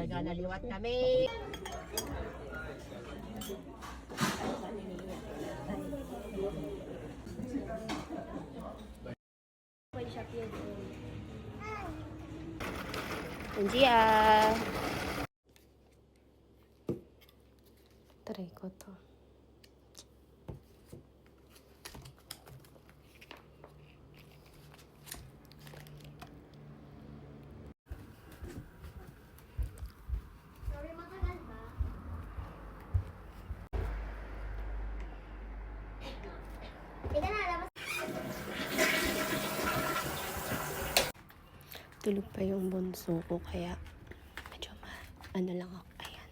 Talaga naliwat kami. Anjia. Try ko to. Tulog pa yung bunso ko kaya medyo ano lang ako. Ayan.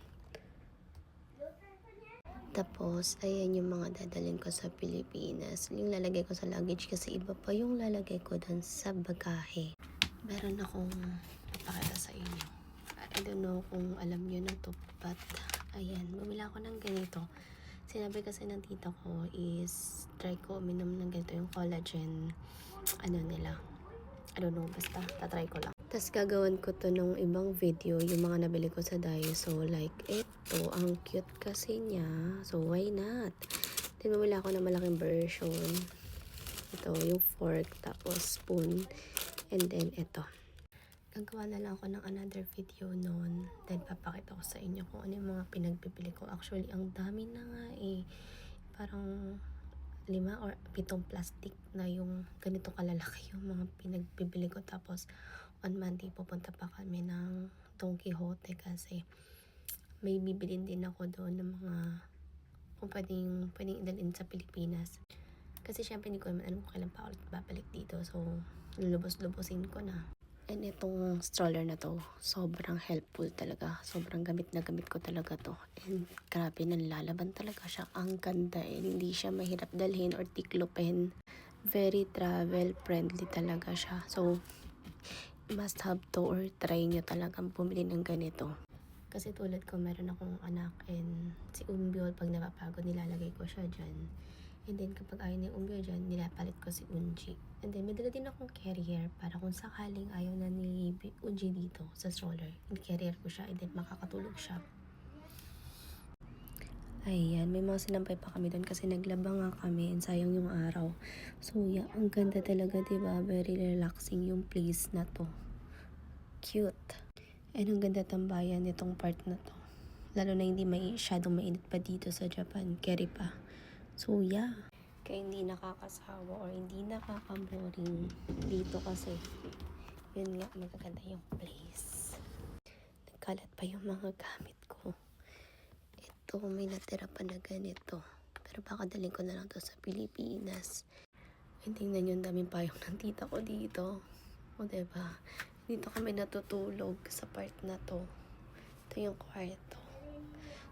Tapos, ayan yung mga dadalhin ko sa Pilipinas. Yung lalagay ko sa luggage kasi iba pa yung lalagay ko dun sa bagahe. Meron akong papakita sa inyo. I don't know kung alam nyo na to, but ayan, bumila ako ng ganito. Sinabi kasi ng tita ko is try ko uminom ng ganito yung collagen nila. I don't know, basta tatry ko lang. Tapos gagawin ko to nung ibang video, yung mga nabili ko sa Daiso. Like, ito, ang cute kasi niya. So, why not? Then, mamila ako ng malaking version. Ito, yung fork, tapos spoon. And then, ito. Gagawa na lang ako ng another video noon. Then, papakita ko sa inyo kung ano yung mga pinagbibili ko. Actually, ang dami na nga eh. Parang 5 or 7 plastic na yung ganito kalalaki yung mga pinagbibili ko. Tapos on Monday pupunta pa kami ng Don Quixote kasi may bibilin din ako doon ng mga kung pwedeng idalhin sa Pilipinas. Kasi syempre hindi ko naman alam kung kailan pa ulit babalik dito. So lulubos-lubosin ko na. And itong stroller na to, sobrang helpful talaga. Sobrang gamit na gamit ko talaga to. And grabe, nanlalaban talaga siya. Ang ganda eh. Hindi siya mahirap dalhin or tiklopin. Very travel friendly talaga siya. So, must have to or try nyo talagang bumili ng ganito. Kasi tulad ko, meron akong anak and si Umbiol, pag napapagod, nilalagay ko siya dyan. And then kapag ayaw ni Umbiol dyan, nilapalit ko si Unji. And then may dala din akong carrier para kung sakaling ayaw na ni Unji dito sa stroller, carrier ko siya and then makakatulog siya. Ayan, may mga sinampay pa kami doon kasi naglaba nga kami and sayang yung araw. So yeah, ang ganda talaga, diba? Very relaxing yung place na to. Cute. And ang ganda tambayan nitong part na to. Lalo na hindi masyadong mainit pa dito sa Japan. Carry pa. So yeah. Kaya hindi nakakasawa or hindi nakakaboring dito kasi yun nga, magaganda yung place. Nagkalat pa yung mga gamit ko. Ito, may natira pa na ganito. Pero baka dalhin ko na lang to sa Pilipinas. And tingnan yung daming payong ng tita ko dito. O diba? Dito kami natutulog sa part na to. Ito yung kwarto.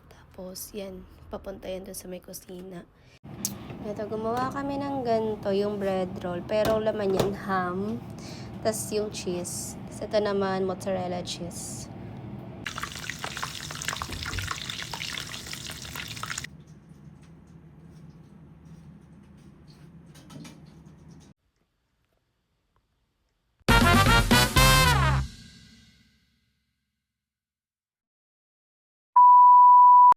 Tapos yan, papunta yan doon sa may kusina. Ito, gumawa kami ng ganito, yung bread roll. Pero laman yan ham. Tapos yung cheese. Tapos ito naman, mozzarella cheese.